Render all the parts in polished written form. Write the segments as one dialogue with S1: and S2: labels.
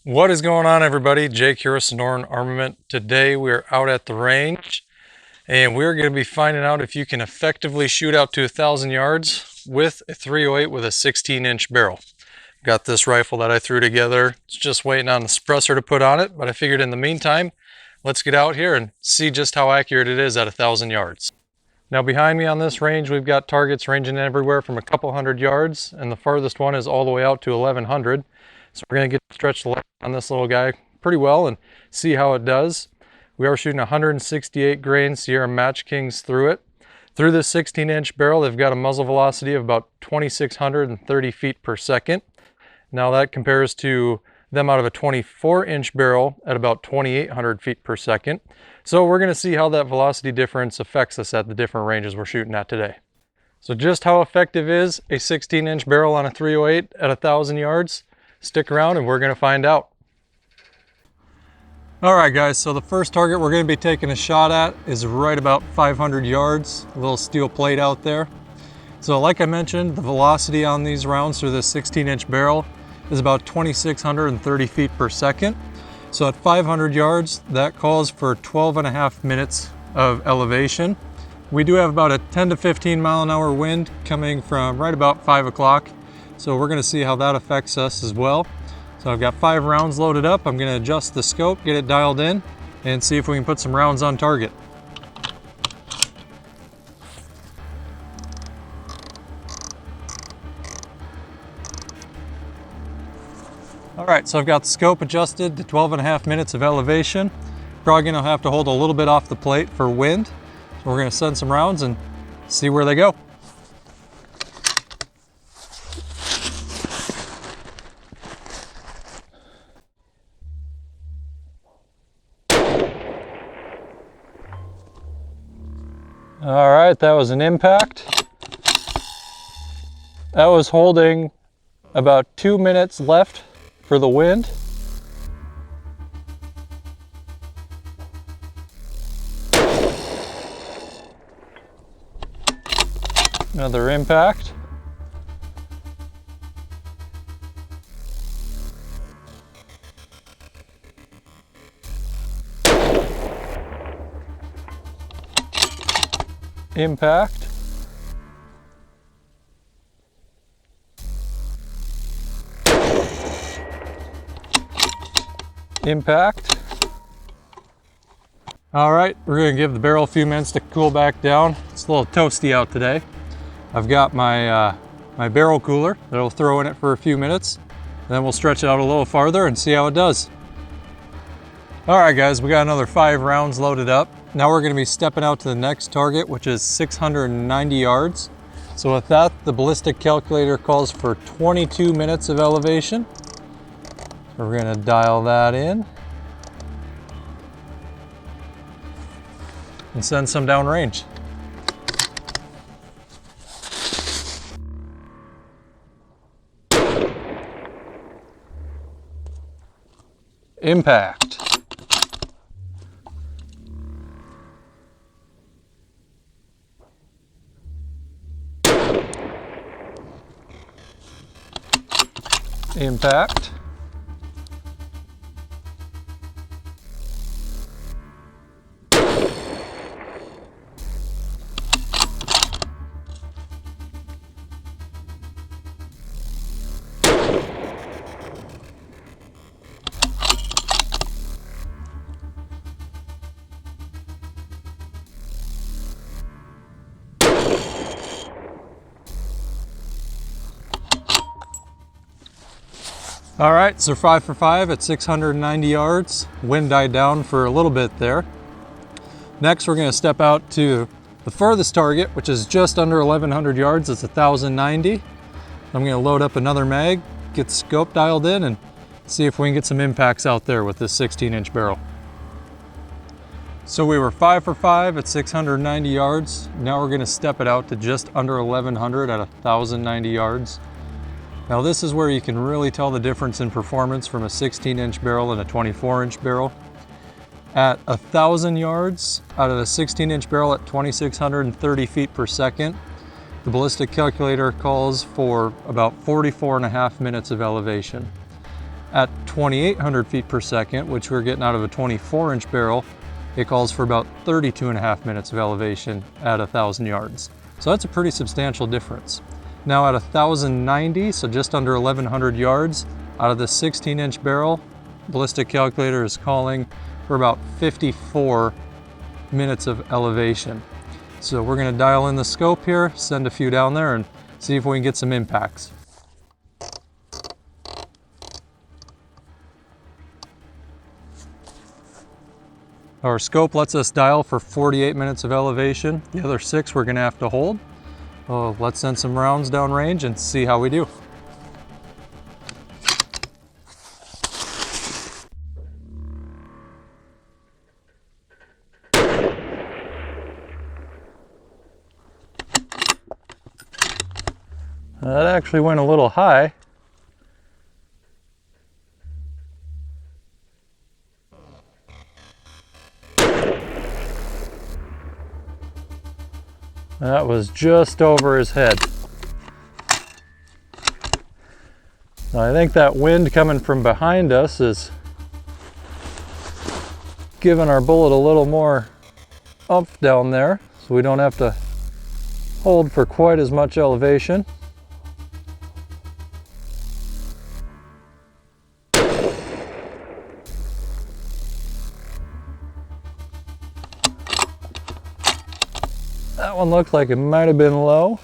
S1: What is going on, everybody? Jake here with Sonoran Armament. Today we are out at the range and we're going to be finding out if you can effectively shoot out to 1,000 yards with a 308 with a 16-inch barrel. Got this rifle that I threw together. It's just waiting on the suppressor to put on it, but I figured in the meantime, let's get out here and see just how accurate it is at 1,000 yards. Now behind me on this range, we've got targets ranging everywhere from a couple hundred yards, and the farthest one is all the way out to 1,100. So we're going to get stretched the leg on this little guy pretty well and see how it does. We are shooting 168 grain Sierra MatchKings through it. Through this 16-inch barrel, they've got a muzzle velocity of about 2,630 feet per second. Now that compares to them out of a 24-inch barrel at about 2,800 feet per second. So we're going to see how that velocity difference affects us at the different ranges we're shooting at today. So just how effective is a 16-inch barrel on a 308 at 1,000 yards? Stick around and we're going to find out. All right, guys, so the first target we're going to be taking a shot at is right about 500 yards, a little steel plate out there. So like I mentioned, the velocity on these rounds through this 16-inch barrel is about 2,630 feet per second. So at 500 yards, that calls for 12.5 minutes of elevation. We do have about a 10 to 15 mile an hour wind coming from right about 5 o'clock. So we're going to see how that affects us as well. So I've got 5 rounds loaded up. I'm going to adjust the scope, get it dialed in, and see if we can put some rounds on target. All right, so I've got the scope adjusted to 12.5 minutes of elevation. Probably going to have to hold a little bit off the plate for wind. So we're going to send some rounds and see where they go. All right, that was an impact. That was holding about 2 minutes left for the wind. Another impact. Impact. Impact. All right, we're going to give the barrel a few minutes to cool back down. It's a little toasty out today. I've got my my barrel cooler that I'll throw in it for a few minutes. Then we'll stretch it out a little farther and see how it does. All right, guys, we got another 5 rounds loaded up. Now we're going to be stepping out to the next target, which is 690 yards. So with that, the ballistic calculator calls for 22 minutes of elevation. So we're going to dial that in and send some downrange. Impact. Impact. All right, so 5 for 5 at 690 yards. Wind died down for a little bit there. Next, we're going to step out to the furthest target, which is just under 1,100 yards. It's 1,090. I'm going to load up another mag, get the scope dialed in, and see if we can get some impacts out there with this 16-inch barrel. So we were 5 for 5 at 690 yards. Now we're going to step it out to just under 1,100 at 1,090 yards. Now this is where you can really tell the difference in performance from a 16-inch barrel and a 24-inch barrel. At 1,000 yards, out of the 16-inch barrel at 2,630 feet per second, the ballistic calculator calls for about 44.5 minutes of elevation. At 2,800 feet per second, which we're getting out of a 24-inch barrel, it calls for about 32.5 minutes of elevation at 1,000 yards. So that's a pretty substantial difference. Now at 1,090, so just under 1,100 yards, out of the 16-inch barrel, ballistic calculator is calling for about 54 minutes of elevation. So we're gonna dial in the scope here, send a few down there, and see if we can get some impacts. Our scope lets us dial for 48 minutes of elevation. The other 6 we're gonna have to hold. Well, let's send some rounds downrange and see how we do. That actually went a little high. That was just over his head. Now, I think that wind coming from behind us is giving our bullet a little more oomph down there, so we don't have to hold for quite as much elevation. That one looked like it might have been low.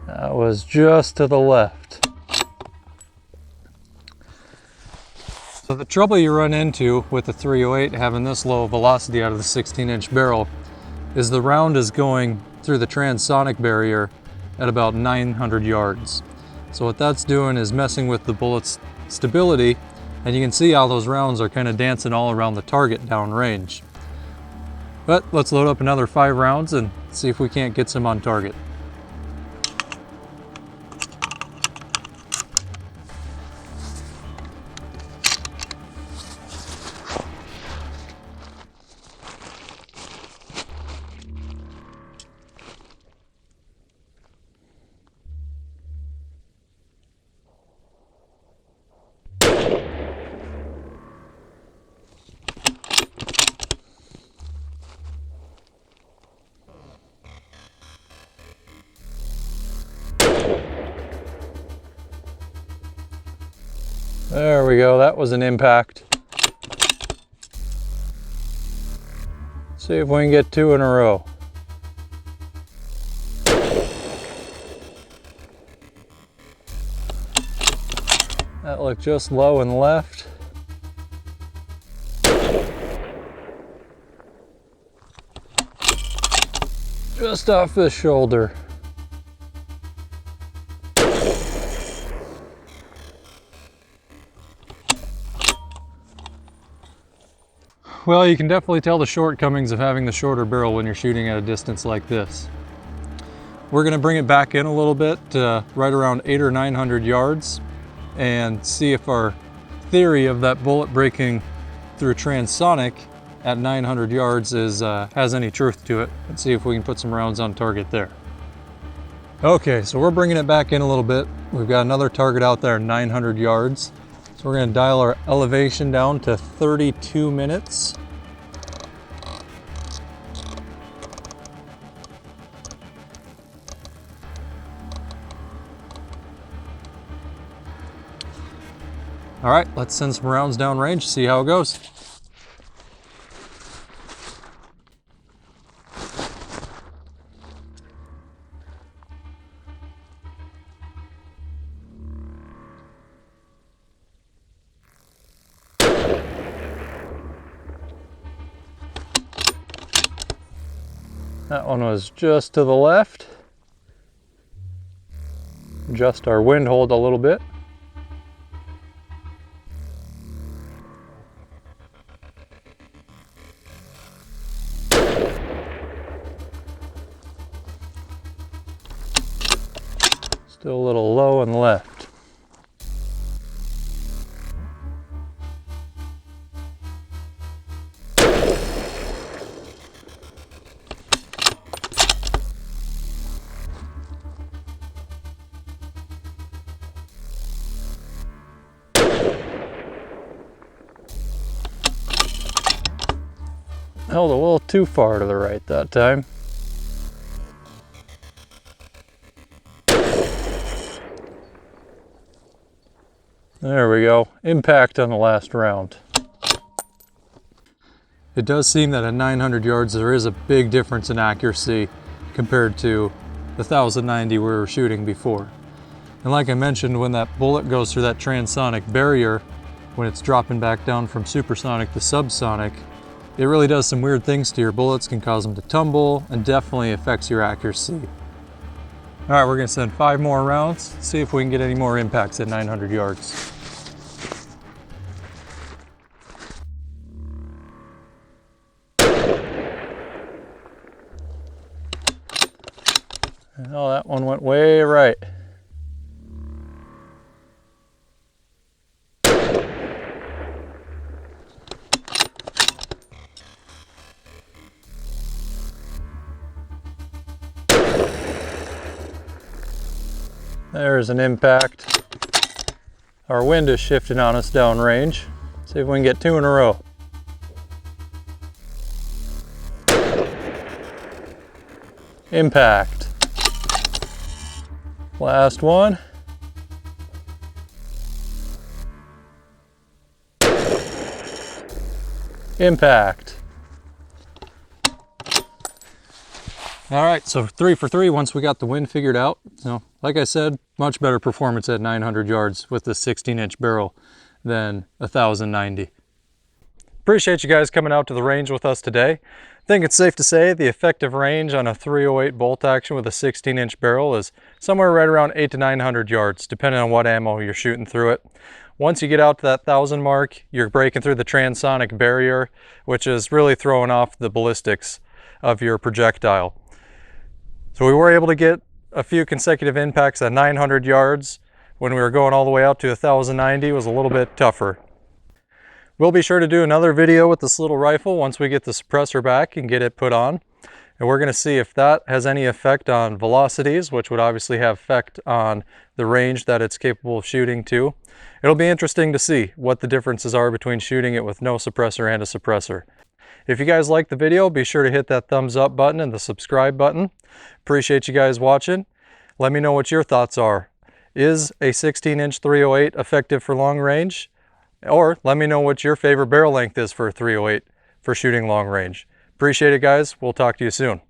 S1: That was just to the left. So the trouble you run into with the 308 having this low velocity out of the 16-inch barrel is the round is going through the transonic barrier at about 900 yards. So what that's doing is messing with the bullet's stability, and you can see how those rounds are kind of dancing all around the target downrange. But let's load up another 5 rounds and see if we can't get some on target. There we go, that was an impact. See if we can get 2 in a row. That looked just low and left. Just off the shoulder. Well, you can definitely tell the shortcomings of having the shorter barrel when you're shooting at a distance like this. We're going to bring it back in a little bit, right around 800 or 900 yards, and see if our theory of that bullet breaking through transonic at 900 yards has any truth to it, and see if we can put some rounds on target there. Okay, so we're bringing it back in a little bit. We've got another target out there, 900 yards. So we're going to dial our elevation down to 32 minutes. All right, let's send some rounds downrange, see how it goes. That one was just to the left. Adjust our wind hold a little bit. Still a little low on the left. Held a little too far to the right that time. There we go. Impact on the last round. It does seem that at 900 yards there is a big difference in accuracy compared to the 1090 we were shooting before. And like I mentioned, when that bullet goes through that transonic barrier, when it's dropping back down from supersonic to subsonic, it really does some weird things to your bullets, can cause them to tumble, and definitely affects your accuracy. All right, we're gonna send 5 more rounds, see if we can get any more impacts at 900 yards. Oh, that one went way right. There's an impact. Our wind is shifting on us downrange. See if we can get 2 in a row. Impact. Last one. Impact. All right, so 3 for 3 once we got the wind figured out. So, like I said, much better performance at 900 yards with the 16-inch barrel than 1090. Appreciate you guys coming out to the range with us today. I think it's safe to say the effective range on a 308 bolt action with a 16-inch barrel is somewhere right around 800 to 900 yards, depending on what ammo you're shooting through it. Once you get out to that 1000 mark, you're breaking through the transonic barrier, which is really throwing off the ballistics of your projectile. So we were able to get a few consecutive impacts at 900 yards. When we were going all the way out to 1090, it was a little bit tougher. We'll be sure to do another video with this little rifle once we get the suppressor back and get it put on. And we're going to see if that has any effect on velocities, which would obviously have effect on the range that it's capable of shooting to. It'll be interesting to see what the differences are between shooting it with no suppressor and a suppressor. If you guys liked the video, be sure to hit that thumbs up button and the subscribe button. Appreciate you guys watching. Let me know what your thoughts are. Is a 16-inch 308 effective for long range? Or let me know what your favorite barrel length is for a 308 for shooting long range. Appreciate it, guys. We'll talk to you soon.